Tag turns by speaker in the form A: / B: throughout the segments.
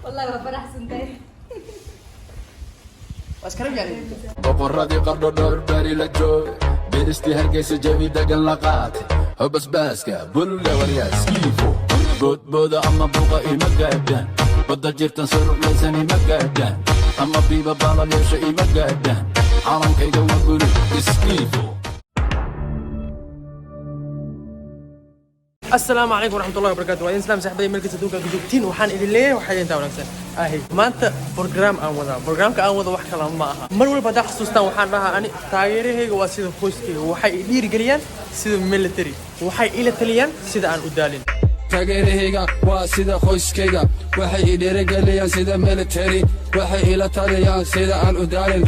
A: والله ما فرح سنتين
B: بس كلام يعني
C: boqoradii qardho dhowr bari la joog beristii hargeysa jawi dagan la qaatay hobas baaska bulle waryaaskiifo boodbooda ama buqa ima gaadhaan badda jirtan saruclaysan ima gaadhaan ama biiba baalal yeesho ima gaadhaan calankayga waa bulu iskiifo.
B: السلام عليكم ورحمة الله وبركاته. وإن سلام صاحبي ملك صدوق جوجتين وحان إلي ليه وحيدين تاو نفسه. ما أنت برنامج أوضة برنامج أوضة وحكي لهم معها. مرة بدأ حسوسنا وحان لها أنا تايره هيك واسيد خوشتي وحي دير جريان سيد ميلتري وحي إلى تليان سيد عن أدالين.
C: taageerahayga waa sida qoyskayga waxay i dhiirigeliyaan sida military waxay ila taliyaan sida aan u daalin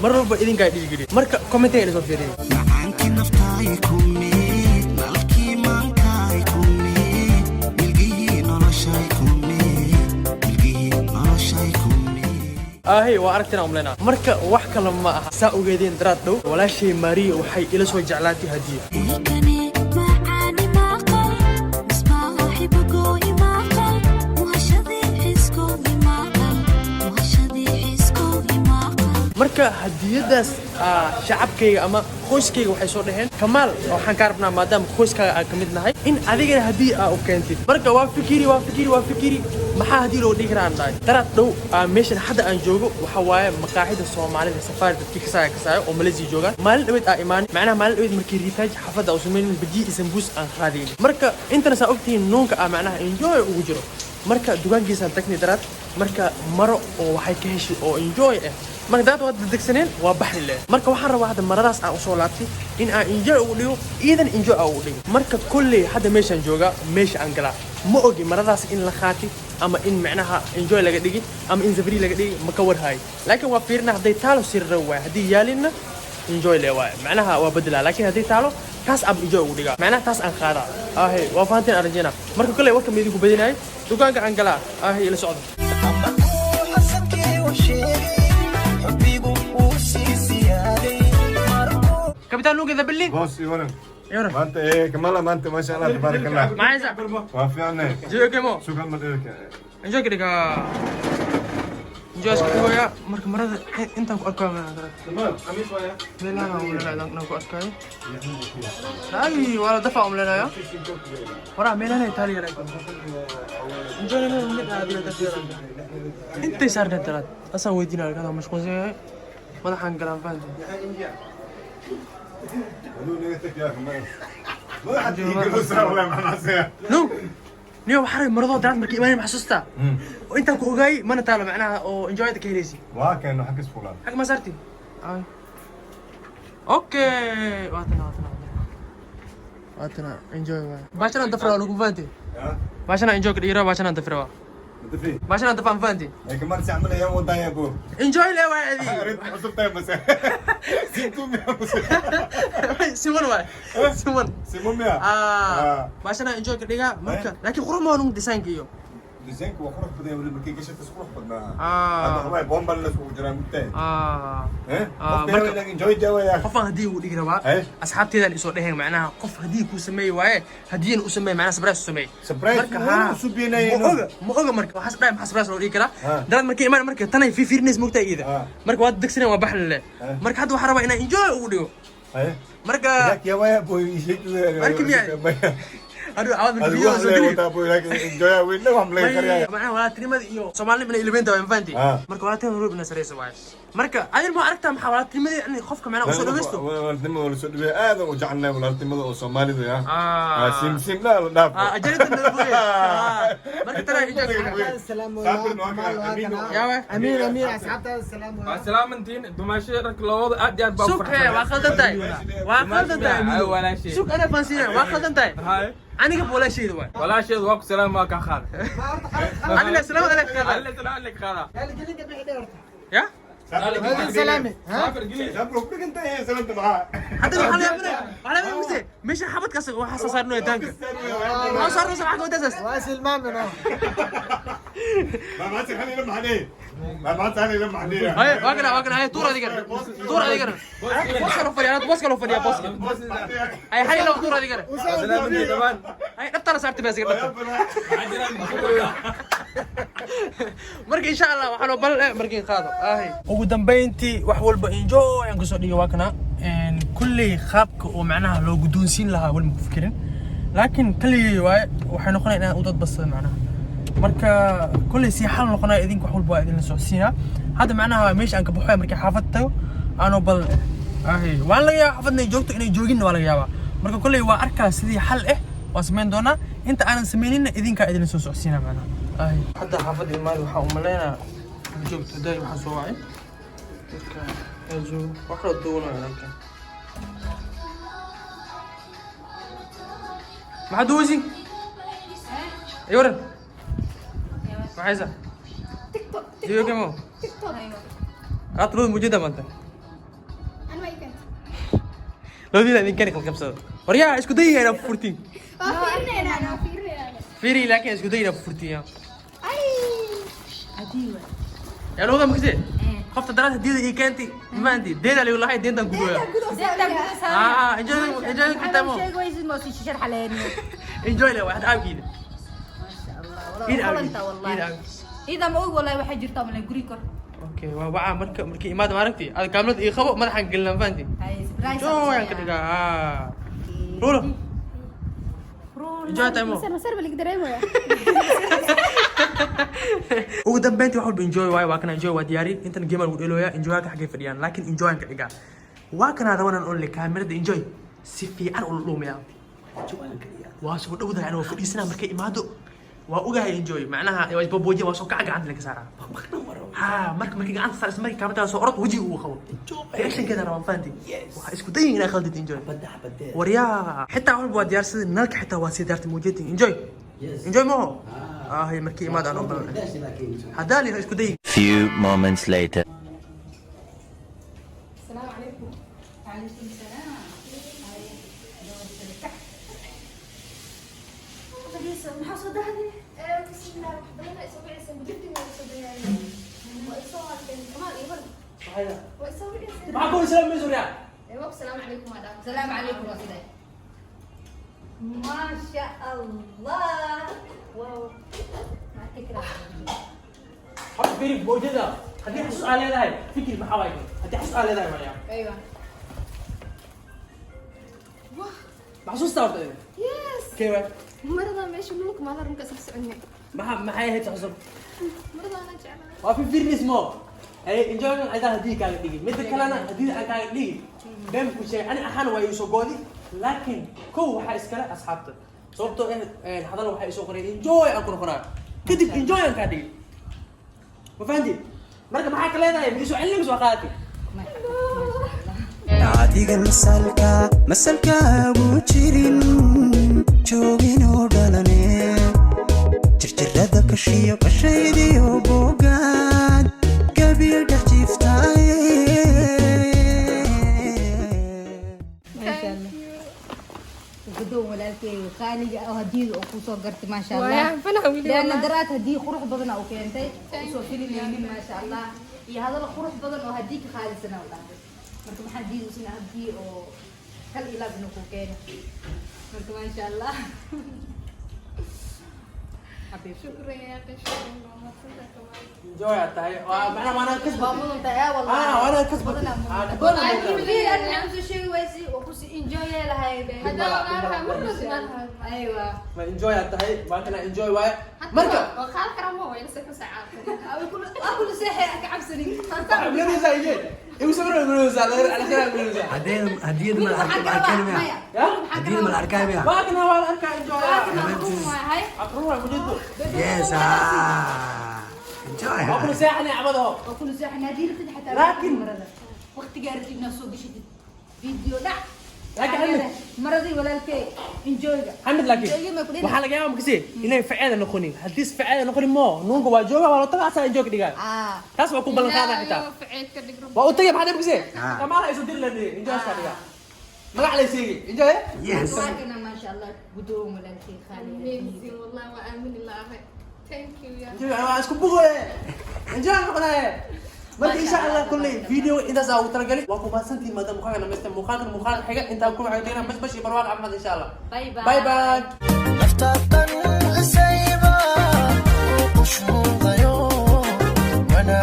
B: marba ba idin gaa dhiigeliyo marka commentator soo fiiriyo
D: macaanki naftaay kumid malkii maankaay kumid milgihii noloshay kumid
B: waa aragtina umleena marka wax kale ma aha saa ogeedeen daraad dhow walaashay Maria waxay ila soo jeclaatay hadiyo marka hadiyadaas shacabkayga ama qoyskayga waxay soo dhaheen Kamaal waxaan ka rabnaa maadaama qoyskaaga aan kamid nahay in adigana hadii aa u keentid marka waa fikiri maxaa hadii loo dhigi karaa anday daraad dhow meeshan hadda aan joogo waxa waaye maqaaxida Soomaalida safari dadkii kasaayo oo Malaysia joogaan maalin dhaweed aa imaan macnaha maalin dhaweed markii ritaaj xafada oo sameeyeen baji isanbus aan qaadeen marka intana saa ogtiin nuunka macnaha enjoy ugu jiro marka dugaankiisa tagni daraad marka maro oo waxay ka heshay oo enjoy marka dad wada degsaneen waa baxri leh marka waxaan rabaa hadda maradaas aan u soo laabtay in aan enjoy ugu dhigo iidan enjoy ugu dhigo marka kulli hadda meeshan jooga meesha aan galaa ma ogi maradaas in la qaati ama in macnaha enjoy laga dhigi ama in safari laga dhigi ma ka warhay laakiin waa fiirna haday taalo sirra waa hadii yaalina enjoy le waa macnaha waa badala laakiin haday taalo taas ab enjoy ugu dhiga macnaha taas aan qaada waa faanteen arjina marka kulli warka meedii ku badinay dukaanka aan galaa ila socdo كابتن لوجي ذا باللي
E: بص يورن ما انت ايه كمال ما انت ما شاء الله تبارك الله
B: معايا زعل
E: وافي عنك
B: جيو كيمو
E: شكرا لك
B: انجو كده انجو اسكو يا مرة انت اكو
E: كمال قميص ويا
B: لا نكو اسكو لا ولا دفعوا لنا يا ورا ميلان ايطاليا انجو لنا انت صار انت اصلا ويدينا هذا مش قصدي ولا حنقلان فانتي نيو حري مرضو درات مركي إيماني محسوستا وأنت كوجاي ما نتعلم معناها أو إنجويت كهريسي
E: واكن حكس فلان
B: حق ما صرتي أوكي واتنا إنجوي باشنا أنت فروا لكم فانتي باشنا إنجوي كديرة باشنا أنت فروا باشنا أنت فاهم فانتي
E: كمان تعمل يوم وضايع يا ابو
B: إنجوي ليه واحد
E: أريد أصل طيب بس
B: سيمون واي
E: سيمون يا
B: باشنا إنجوي كديرة مركز لكن خروج ما نقول ديزاين كيو
E: ديزاين كوا خروج بدي أقول لك كيف تسخروج بدنا هذا هو بومب اللي سووا جرام تاني مركز لكن إنجوي جوا يا
B: قف هدي ودي كده بقى أصحابتي ذا اللي يسوون هين معناها قف هدي كوسمي واي هديين وسمي معناها سبرايس وسمي
E: سبرايس وسبينا
B: ما مركز حسب دايم حسب راس لوري كلا درات مركز إيمان مركز تاني في فيرنس مقطع إذا مركز واد دكسنا وبحل مركز حد وحربا إنا إنجوي وديو مركز
E: يا ويا بوي شيء
B: مركز aduh awal video sendiri
E: tapi lagi enjoy window ambil karya
B: macnaha waa trimada iyo Soomaali bina ilmeenta waa infanti marka waa tan rubna sareysa waay marka adil ma aragtaa maxaa waa trimada in qofka macnaha soo dhaweysto
E: waa trimada wala soo dhaweey aad u jecelnahay wala trimada oo Soomaalida ya sim la dhaaf
B: ajarida nabuy marka tara
F: السلام عليكم
B: يا
F: امين اصحابتي
G: السلام انتين دماشي رك لوود اد ياد باو
B: سوق waa khaldantahay سوق انا فانسينا waa khaldantahay
G: هاي
B: aniga walaasheeda waay
G: walaasheed waa ku salaam waa ka qaad
B: aniga salaam alaykum
G: salaam alaykum qaada
B: ya
F: سلامي
G: سافر قليل
E: سافر وبرك انت ايه سلامت معاه
B: حتى محل ولا ميسي مش حبط كاس وحصل صار انه يدانك صار صار حاجه ودسس
F: واسل مامنا
E: ما خلينا لما عليه ما تعالي لما عندنا
B: هاي واقنا هاي طور هذه قرن طور هذه قرن بوس لو فدي انا بوس لو فدي بوس هاي حي لو طور هذه قرن
G: سلام انت كمان
B: هاي دبتنا صارت بس قرن marka insha Allah waxaan oo bal markii qaado ugu dambeyntii wax walba enjoy aan ku soo dhigay waa kana kulli qaabka oo macnaha loo gudoonsiin lahaa wal ma ku fikirin laakiin kaliya waxay noqonayaan inaan u dad basada macnaha marka kulli si xal noqonay idinku wax walba idin la socodsiina hada macnaha meesha aan ka baxay markii xaafad tago aanu bal waan laga yaabaa xaafadna joogto inay joogin waa laga yaabaa marka kulli waa arkaa sidii xal waa sameyn doonaa inta aanan sameeynin idinka idin soo socodsiina macnaha حتى حافظ المال وحاول ملينا جبت داي وحصوعي يجو وحرة الدولة هناك ما حد وزي يورن ما عايزة
A: تيك توك
B: ديو كمو
A: تيك توك
B: أطلب موجودة ما أنت
A: انا ما يكنت
B: لو دي لأن كان كم سنة وريا إيش كده هنا بفورتين
A: انا
B: فيري لكن إيش كده هنا بفورتين
A: اي عديوة
B: يا لو ده مكسي خفت دراسة دي كانتي ما عندي دينا اللي والله دينا نقولها انجوي كنت مو
A: شيء كويس ما في شيء حلاني
B: انجوي له واحد عاب كده
A: ما شاء الله والله اذا ما اقول والله واحد جرت من الجريكر
B: اوكي وبعا مركي ما عرفتي هذا كاملت اي خبط ما حق قلنا فهمتي
A: هاي سبرايز
B: شو يعني كده رولو انجوي تايمو
A: سر بالك دريمو يا
B: ugu dambeyntii wax walba enjoy waa kana enjoy waa diyaari intan gamer uu dheelooya enjoy ka xagee fadhiyaan laakiin enjoy ka dhigaa waa kana dawanan only kaamirada enjoy si fiican u luumaya waa soo dhawdahay anoo fadhiisana markay imaado waa ogahay enjoy macnaha waa isbabooji waa soo gacanta laga saaraa markii gacanta saar ismarkii kaamirada soo orod waji uu qabo reaction kada rabaan faanti waxa isku dayin inaa khaldid enjoy wariyaa xitaa walba waa diyaarsaday nalka xitaa waa si diyaartay muujintii enjoy enjoy mo هي مركي ما دانو هذا اللي اسكو دي
H: few moments later
A: السلام عليكم وعليكم السلام محصد هذه بسم الله الرحمن الرحيم اسوي اسم جدي ما اسوي واسوي كمان يبل
B: صحيح
A: واسوي
B: معكم سلام من سوريا
A: ايوه السلام عليكم مدام السلام عليكم وكذا ما شاء الله واو ما تكره
B: حط فيك موجودة هدي حس على هاي فكري محاوي هدي حس على هاي مريم
A: ايوه
B: محسوس صارت
A: يس
B: كيف
A: مرضى ماشي ملك ما ضر مكسر سعني
B: ما هي هيك حصل
A: مرضى انا جعلها
B: وفي فيرني اسمه اي انجوي انا هدي كان دقيقة مثل كلامنا هدي كان دقيقة بهم كل شيء انا احنا ويسو قولي لكن كو waxaa iskala asxaabta sababtoo hadal waxay soo qoreen enjoy aan ku qoraa kadib enjoy aan ka dhigay ma fahanti marka maxaa ka leedahay ma soo cilmi soo qaatay
D: adiga masalkaagu jirin joogin oo dhalane jirjirada kashiyo qashaydiyo bogaad gabiyo dhex jiiftaaye
A: قدوم ولا الكي خالي او هديه او كوسو قرت ما شاء الله لان درات هديه قروح بدن او كنتي كوسو فيلم ما شاء الله يا هذا القروح بدن او هديك خالي سنه ولا مرت ما حد يجي سنه هديه او كل الى بنكو كان مرت ما شاء الله حبيبي
I: شكرا يا اخي شكرا
B: enjoy tahay macna kasbad
A: ماما انت يا والله
B: وانا كسبت
A: انا نفس الشيء ويسي وكوسي انجوي لها
I: هذا انا مرة
A: ايوه
B: ما enjoy tahay waa kana enjoy waay marka
I: وخال كرامه وين سكر ساعات
A: اكل ساحر كعبسني
B: بيرو زايد ايش سمرو بيرو زايد على خير بيرو زايد
D: هدية من الأركان هدية من الأركان
B: ما كنا ولا اركا enjoy
A: هاي
B: اقروها بجد
D: يس enjoy
B: اكل ساحني عبده
A: وكل ساحر نادير حتى
B: لكن
A: وقت قارت الناس وقشت فيديو لا
B: لكن حمد
A: مرضي ولا الكي انجوي
B: حمد لكن waxaa laga yaabaa makasi inay facaada noqonin hadii facaada noqonin mo nuunga waa jooga waa taga asaa enjoy dhigaa taas waa ku balan qaadaa xitaa waa u tagay maxaa makasi kamaala isu dir leeyahay enjoy ka dhigaa magac la seegi enjoy
D: yes
A: ما شاء الله قدوم ولا الكي خالي
I: والله وامن الله ثانك يو يا
B: enjoy waa isku bugo injaan noqonaya marka insha Allah kulli video intaas aan u talagalay waa ku maasantiin maadaama muuqaalka dhameystay muuqaalka xiga intaan ku wacayna bas iyo barwaaq Ahmed insha Allah
A: باي باي
B: bye bye
H: نفتقد السيبة وقشور ضيوف وانا